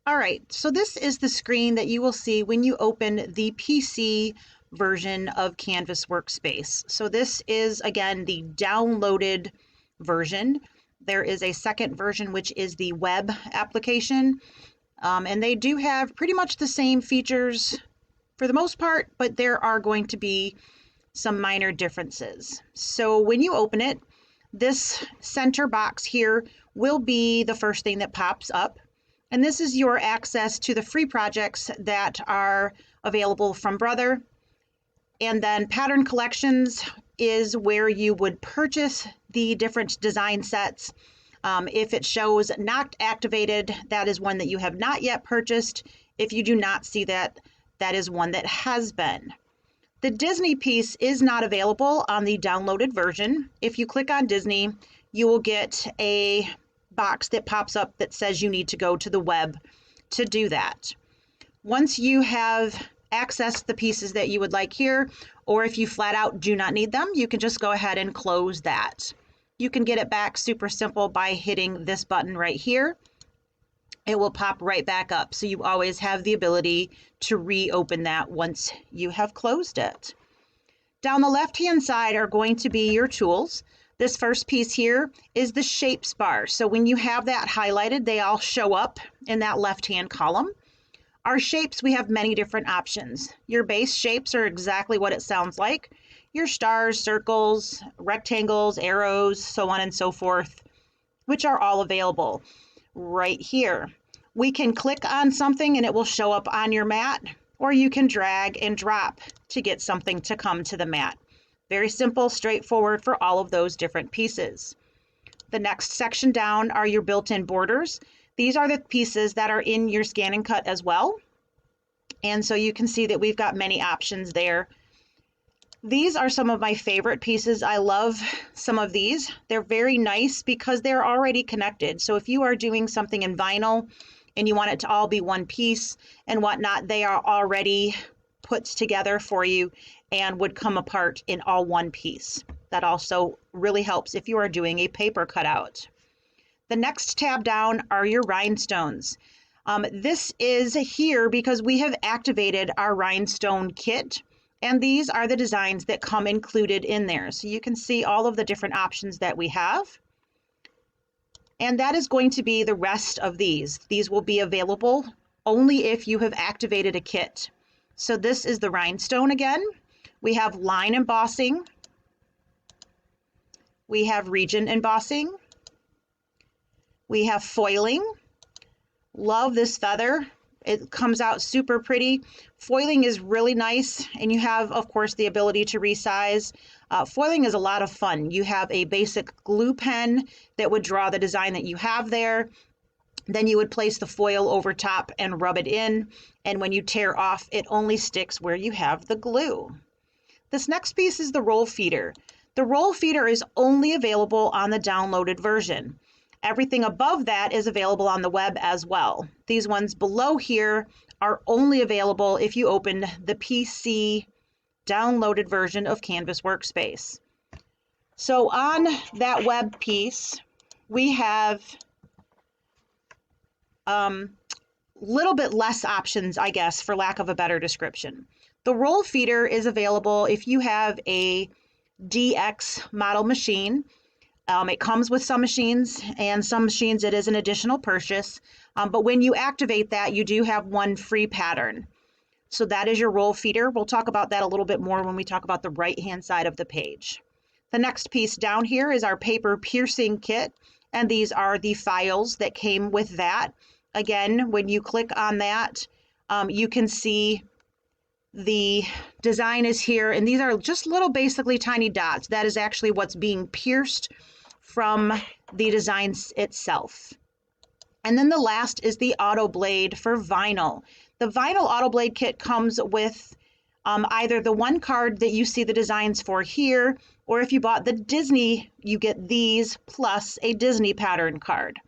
All right, so this is the screen that you will see when you open the PC version of Canvas Workspace. So this is, again, the downloaded version. There is a second version, which is the web application, and they do have pretty much the same features for the most part, but there are going to be some minor differences. So when you open it, this center box here will be the first thing that pops up. And this is your access to the free projects that are available from Brother. And then Pattern Collections is where you would purchase the different design sets. If it shows not activated, that is one that you have not yet purchased. If you do not see that, that is one that has been. The Disney piece is not available on the downloaded version. If you click on Disney, you will get a box that pops up that says you need to go to the web to do that. Once you have accessed the pieces that you would like here, or if you flat out do not need them, you can just go ahead and close that. You can get it back super simple by hitting this button right here. It will pop right back up, so you always have the ability to reopen that once you have closed it. Down the left-hand side are going to be your tools. This first piece here is the shapes bar. So when you have that highlighted, they all show up in that left-hand column. Our shapes, we have many different options. Your base shapes are exactly what it sounds like. Your stars, circles, rectangles, arrows, so on and so forth, which are all available right here. We can click on something and it will show up on your mat, or you can drag and drop to get something to come to the mat. Very simple, straightforward for all of those different pieces. The next section down are your built-in borders. These are the pieces that are in your scan and cut as well. And so you can see that we've got many options there. These are some of my favorite pieces. I love some of these. They're very nice because they're already connected. So if you are doing something in vinyl and you want it to all be one piece and whatnot, they are already put together for you and would come apart in all one piece. That also really helps if you are doing a paper cutout. The next tab down are your rhinestones. This is here because we have activated our Rhinestone Kit, and these are the designs that come included in there. So you can see all of the different options that we have. And that is going to be the rest of these. These will be available only if you have activated a kit. So this is the rhinestone again. We have line embossing. We have region embossing. We have foiling. Love this feather. It comes out super pretty. Foiling is really nice, and you have, of course, the ability to resize. Foiling is a lot of fun. You have a basic glue pen that would draw the design that you have there. Then you would place the foil over top and rub it in, and when you tear off, it only sticks where you have the glue. This next piece is the roll feeder. The roll feeder is only available on the downloaded version. Everything above that is available on the web as well. These ones below here are only available if you open the PC downloaded version of Canvas Workspace. So on that web piece, we have little bit less options, I guess, for lack of a better description. The roll feeder is available if you have a DX model machine. It comes with some machines, and some machines it is an additional purchase. But when you activate that, you do have one free pattern. So that is your roll feeder. We'll talk about that a little bit more when we talk about the right-hand side of the page. The next piece down here is our paper piercing kit, and these are the files that came with that. Again, when you click on that, you can see the design is here, and these are just little basically tiny dots. That is actually what's being pierced from the design itself. And then the last is the auto blade for vinyl. The vinyl auto blade kit comes with either the one card that you see the designs for here, or if you bought the Disney, you get these plus a Disney pattern card.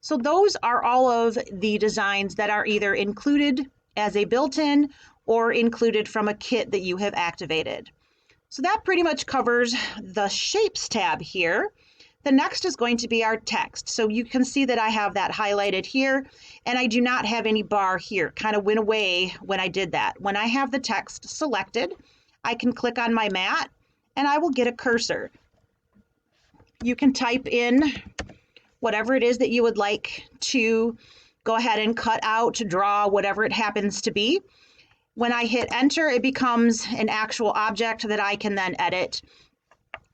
So those are all of the designs that are either included as a built-in or included from a kit that you have activated. So that pretty much covers the Shapes tab here. The next is going to be our text. So you can see that I have that highlighted here, and I do not have any bar here. Kind of went away when I did that. When I have the text selected, I can click on my mat and I will get a cursor. You can type in whatever it is that you would like to go ahead and cut out, draw, whatever it happens to be. When I hit enter, it becomes an actual object that I can then edit,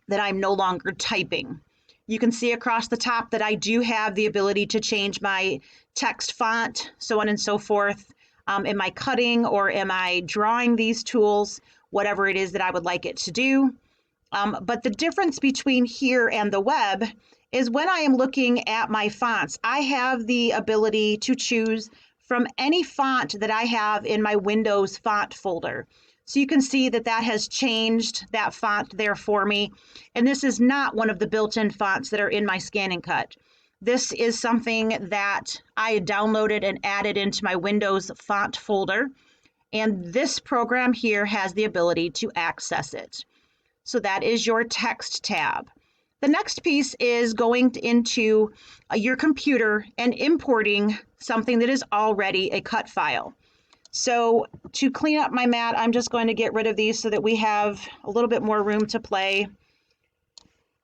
that I'm no longer typing. You can see across the top that I do have the ability to change my text font, so on and so forth. Am I cutting or am I drawing these tools? Whatever it is that I would like it to do. But the difference between here and the web is when I am looking at my fonts, I have the ability to choose from any font that I have in my Windows font folder. So you can see that that has changed that font there for me. And this is not one of the built-in fonts that are in my Scan and Cut. This is something that I downloaded and added into my Windows font folder. And this program here has the ability to access it. So that is your text tab. The next piece is going into your computer and importing something that is already a cut file. So to clean up my mat, I'm just going to get rid of these so that we have a little bit more room to play.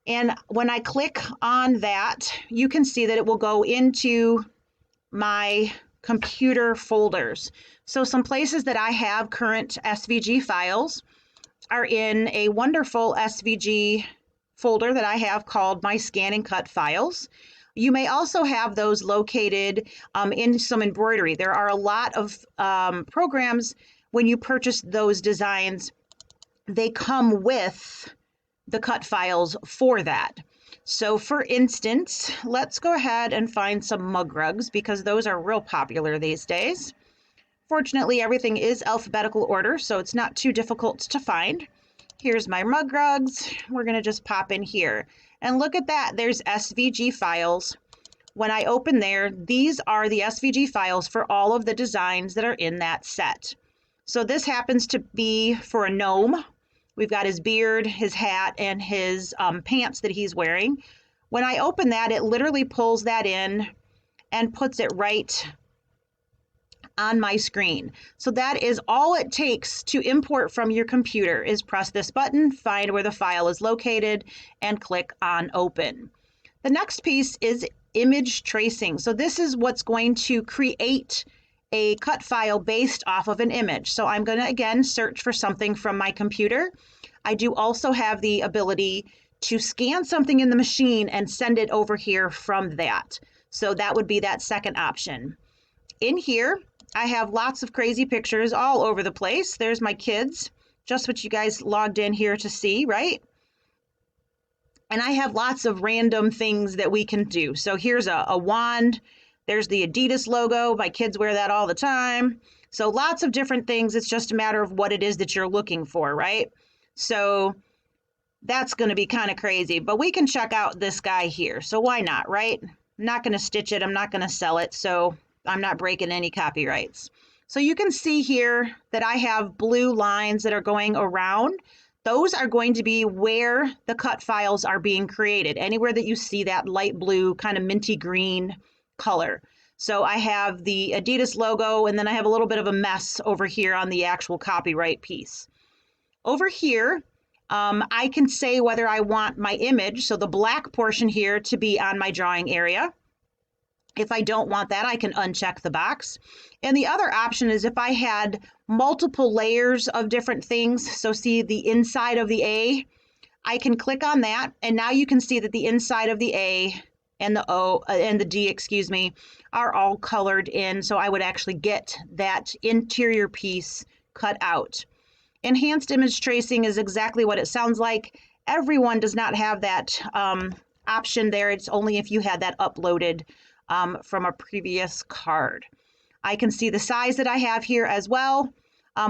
And when I click on that, you can see that it will go into my computer folders. So some places that I have current SVG files are in a wonderful SVG folder that I have called my Scan and Cut files. You may also have those located in some embroidery. There are a lot of programs when you purchase those designs, they come with the cut files for that. So for instance, let's go ahead and find some mug rugs because those are real popular these days. Fortunately, everything is alphabetical order, so it's not too difficult to find. Here's my mug rugs. We're going to just pop in here. And look at that. There's SVG files. When I open there, these are the SVG files for all of the designs that are in that set. So this happens to be for a gnome. We've got his beard, his hat, and his pants that he's wearing. When I open that, it literally pulls that in and puts it right on my screen. So that is all it takes to import from your computer is press this button, find where the file is located, and click on open. The next piece is image tracing. So this is what's going to create a cut file based off of an image. So I'm going to again search for something from my computer. I do also have the ability to scan something in the machine and send it over here from that. So that would be that second option. In here, I have lots of crazy pictures all over the place. There's my kids, just what you guys logged in here to see, right? And I have lots of random things that we can do. So here's a wand. There's the Adidas logo. My kids wear that all the time. So lots of different things. It's just a matter of what it is that you're looking for, right? So that's going to be kind of crazy, but we can check out this guy here. So why not, right? I'm not going to stitch it. I'm not going to sell it. So I'm not breaking any copyrights. So you can see here that I have blue lines that are going around. Those are going to be where the cut files are being created. Anywhere that you see that light blue, kind of minty green color. So I have the Adidas logo, and then I have a little bit of a mess over here on the actual copyright piece. Over here, I can say whether I want my image, so the black portion here, to be on my drawing area. If I don't want that, I can uncheck the box. And the other option is if I had multiple layers of different things, so see the inside of the A, I can click on that, and now you can see that the inside of the A and the O and the D, excuse me, are all colored in, so I would actually get that interior piece cut out. Enhanced image tracing is exactly what it sounds like. Everyone does not have that option there. It's only if you had that uploaded from a previous card. I can see the size that I have here as well,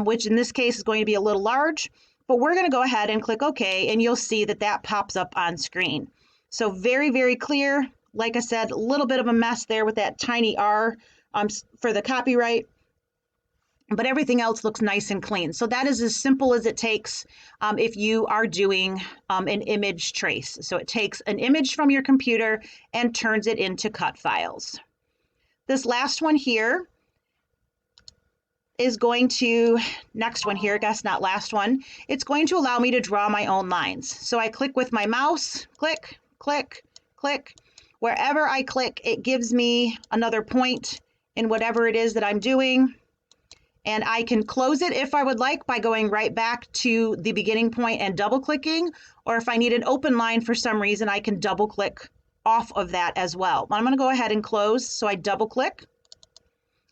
which in this case is going to be a little large, but we're going to go ahead and click OK, and you'll see that that pops up on screen. So very, very clear. Like I said, a little bit of a mess there with that tiny R for the copyright. but everything else looks nice and clean. So that is as simple as it takes if you are doing an image trace. So it takes an image from your computer and turns it into cut files. This last one here is going to, next one here, I guess not last one, it's going to allow me to draw my own lines. So I click with my mouse, click, click, click. Wherever I click, it gives me another point in whatever it is that I'm doing. And I can close it if I would like by going right back to the beginning point and double clicking, or if I need an open line for some reason, I can double click off of that as well. I'm going to go ahead and close, so I double click,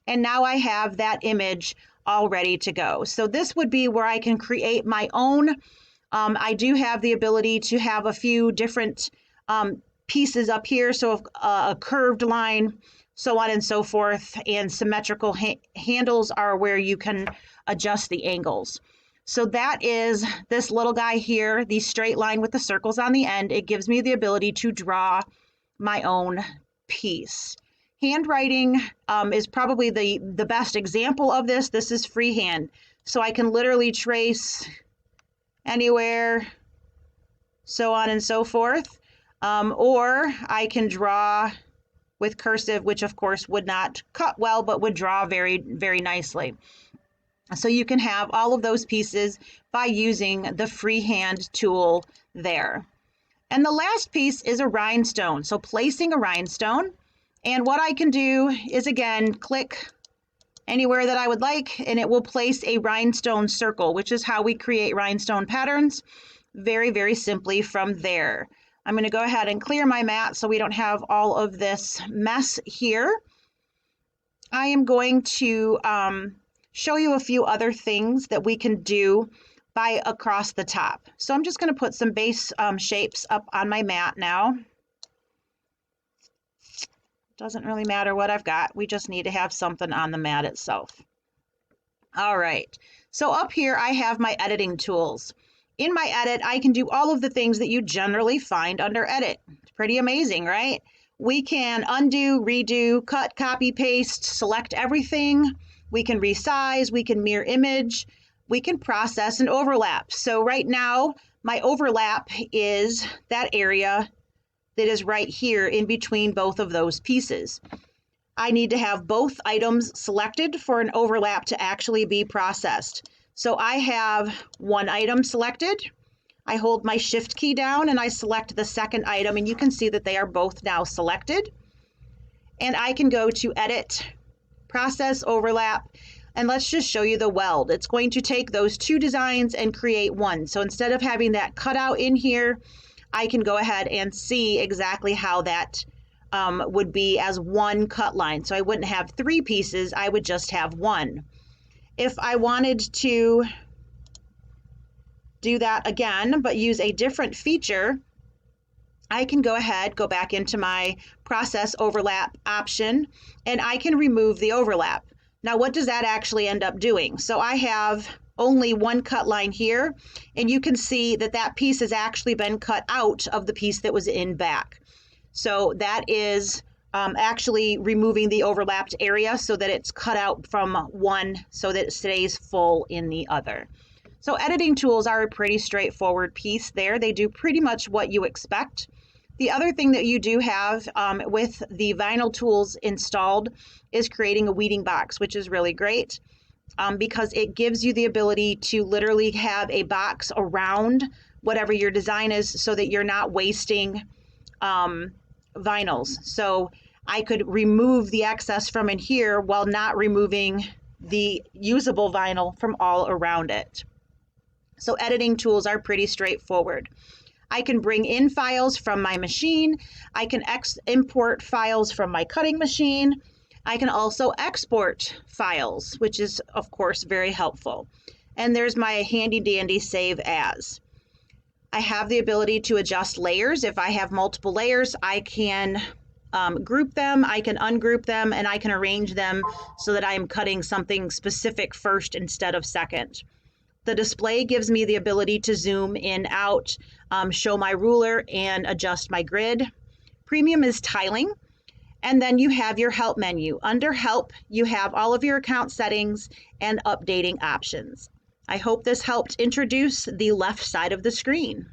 and now I have that image all ready to go. So this would be where I can create my own. I do have the ability to have a few different pieces up here, so a curved line, so on and so forth, and symmetrical handles are where you can adjust the angles. So that is this little guy here, the straight line with the circles on the end. It gives me the ability to draw my own piece. Handwriting is probably the best example of this. This is freehand, so I can literally trace anywhere, so on and so forth, or I can draw with cursive, which of course would not cut well, but would draw very, very nicely. So you can have all of those pieces by using the freehand tool there. And the last piece is a rhinestone. So placing a rhinestone, and what I can do is, again, click anywhere that I would like, and it will place a rhinestone circle, which is how we create rhinestone patterns very, very simply from there. I'm going to go ahead and clear my mat so we don't have all of this mess here. I am going to show you a few other things that we can do by across the top. So I'm just going to put some base shapes up on my mat now. Doesn't really matter what I've got. We just need to have something on the mat itself. All right. So up here I have my editing tools. In my edit, I can do all of the things that you generally find under edit. It's pretty amazing, right? We can undo, redo, cut, copy, paste, select everything. We can resize, we can mirror image, we can process and overlap. So right now, my overlap is that area that is right here in between both of those pieces. I need to have both items selected for an overlap to actually be processed. So I have one item selected. I hold my shift key down and I select the second item, and you can see that they are both now selected. And I can go to edit, process, overlap, and let's just show you the weld. It's going to take those two designs and create one. So instead of having that cutout in here, I can go ahead and see exactly how that would be as one cut line. So I wouldn't have three pieces, I would just have one. If I wanted to do that again, but use a different feature, I can go ahead, go back into my process overlap option, and I can remove the overlap. Now, what does that actually end up doing? So I have only one cut line here, and you can see that that piece has actually been cut out of the piece that was in back. So that is actually removing the overlapped area so that it's cut out from one so that it stays full in the other. So editing tools are a pretty straightforward piece there. They do pretty much what you expect. The other thing that you do have with the vinyl tools installed is creating a weeding box, which is really great because it gives you the ability to literally have a box around whatever your design is so that you're not wasting vinyls. So I could remove the excess from in here while not removing the usable vinyl from all around it. So editing tools are pretty straightforward. I can bring in files from my machine. I can import files from my cutting machine. I can also export files, which is of course very helpful. And there's my handy dandy save as. I have the ability to adjust layers. If I have multiple layers, I can group them, I can ungroup them, and I can arrange them so that I am cutting something specific first instead of second. The display gives me the ability to zoom in, out, show my ruler, and adjust my grid. Premium is tiling. And then you have your help menu. Under help, you have all of your account settings and updating options. I hope this helped introduce the left side of the screen.